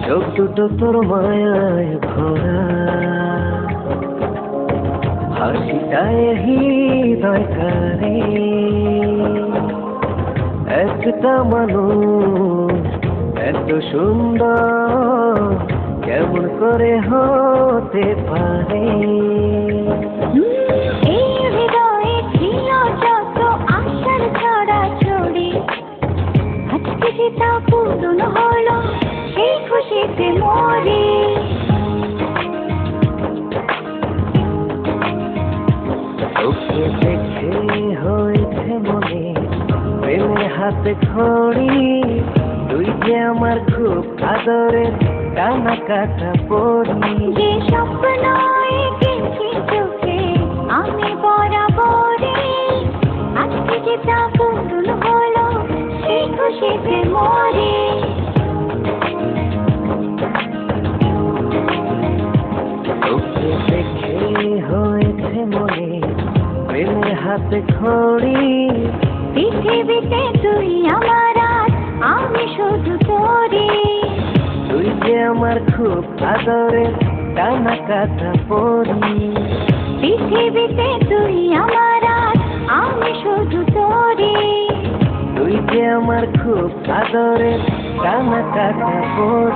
চোখ দুটো তোর মায়ায় ভরা, হাসিটায় হৃদয় কারে। একটা মানুষ এত সুন্দর কেমন করে হতে পারে? এই হৃদয়ে ছিল যত আশার ছড়াছড়ি, আজকে যে তা পূরণ হলো, সেই খুশিতে মরি। তোকে দেখে হয়েছে মনে প্রেমের হাতে খড়ি, তুই যে আমার খুব আদরের কানা কাটা পড়ি। যে স্বপ্ন এঁকেছি চোখে আমি বরাবরে, আজকে যে তা পূরণ হলো, সেই খুশিতে মরি। তোকে দেখে হয়েছে মনে প্রেমের হাতে খড়ি, পৃথিবীতে তুই আমার আর আমি শুধু তোরি। তুই যে আমার খুব আদরের কানা কাটা পড়ি। পৃথিবীতে তুই আমার আর আমি শুধু তোরি। তুই যে আমার খুব আদরের কানা কাটা পড়ি।